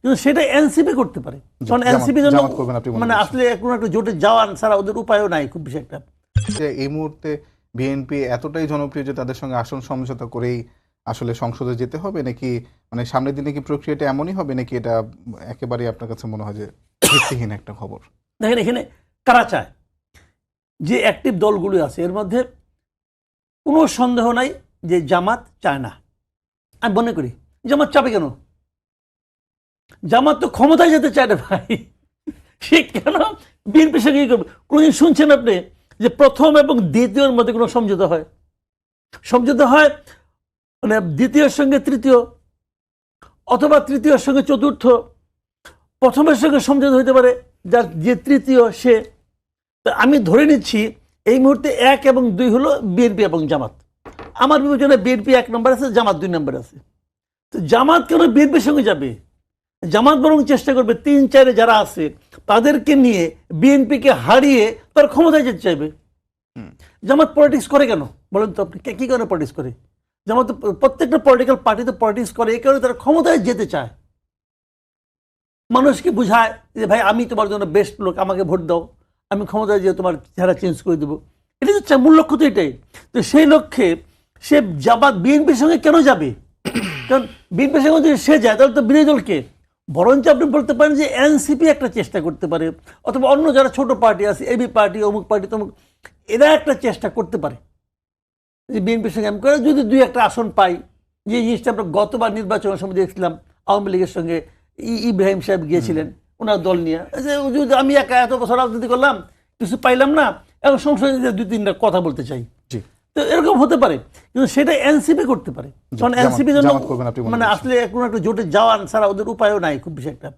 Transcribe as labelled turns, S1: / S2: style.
S1: কিন্তু সেটা এনসিপি করতে পারে, কারণ এনসিপি জন্য মানে আসলে কোনো একটা জোটে যাওয়ার ছাড়া ওদের উপায়ও নাই খুব বেশি একটা।
S2: এই মুহূর্তে বিএনপি এতটাই জনপ্রিয় যে তাদের সঙ্গে আসন সমঝোতা করেই আসলে সংসদে যেতে হবে, নাকি মানে সামনের দিনে কি প্রক্রিয়াটা এমনই হবে, নাকি এটা একেবারেই আপনার কাছে মনে হয় যে ভিত্তিহীন একটা খবর?
S1: দেখেন এখানে কারা চায়, যে অ্যাক্টিভ দলগুলো আছে এর মধ্যে কোনো সন্দেহ নাই যে জামাত চায় না। আমি মনে করি জামাত চাবে কেন? জামাত তো ক্ষমতায় যেতে চায় না ভাই, সে কেন বিএনপির সঙ্গে কি করবে? কোনদিন শুনছেন আপনি যে প্রথম এবং দ্বিতীয়ের মধ্যে কোনো সমঝোতা হয়? সমঝোতা হয় মানে দ্বিতীয়ের সঙ্গে তৃতীয়, অথবা তৃতীয়ের সঙ্গে চতুর্থ। প্রথমের সঙ্গে সমঝোতা হইতে পারে যার যে তৃতীয় সে। আমি ধরে নিচ্ছি এই মুহূর্তে 1 এবং 2 হলো বিএনপি এবং জামাত। আমার বিবেচনায় বিএনপি 1 নম্বর আছে, জামাত 2 নম্বর আছে। তো জামাত কেন বিএনপির সঙ্গে যাবে? জামাত বরং চেষ্টা করবে 3-4 যারা আছে তাদেরকে নিয়ে বিএনপিকে হারিয়ে তার ক্ষমতায় যেতে চাইবে। জামাত পলিটিক্স করে কেন বলেন তো আপনি? কি কারণে পলিটিক্স করে? জামাত প্রত্যেকটা পলিটিক্যাল পার্টি তো পলিটিক্স করে এই কারণে তারা ক্ষমতায় যেতে চায়, মানুষকে বুঝায় যে ভাই আমি তোমার জন্য বেস্ট লোক, আমাকে ভোট দাও, আমি ক্ষমতায় যেয়ে তোমার চেহারা চেঞ্জ করে দেবো। এটা হচ্ছে মূল লক্ষ্য তো এটাই। তো সেই লক্ষ্যে সে জামাত বিএনপির সঙ্গে কেন যাবে? কারণ বিএনপির সঙ্গে যদি সে যায় তাহলে তো বিরোধী দলকে, বরঞ্চ আপনি বলতে পারেন যে এনসিপি একটা চেষ্টা করতে পারে, অথবা অন্য যারা ছোট পার্টি আছে এবি পার্টি, অমুক পার্টি, তমুক, এরা একটা চেষ্টা করতে পারে যে বিএনপির সঙ্গে আমি করে যদি 2-1টা আসন পাই। যে জিনিসটা আমরা গতবার নির্বাচনের সময় দেখছিলাম, আওয়ামী লীগের সঙ্গে ইব্রাহিম সাহেব গিয়েছিলেন ওনার দল নিয়ে, যদি আমি একা এত বছর রাজনীতি করলাম কিছু পাইলাম না, এখন সংসদে 2-3টা কথা বলতে চাই, তো এরকম হতে পারে। কিন্তু সেটা এনসিপি করতে পারে, কারণ এনসিপি জন্য মানে আসলে কোনো একটা জোটে যাওয়ার ছাড়া ওদের উপায়ও নাই খুব বেশি একটা।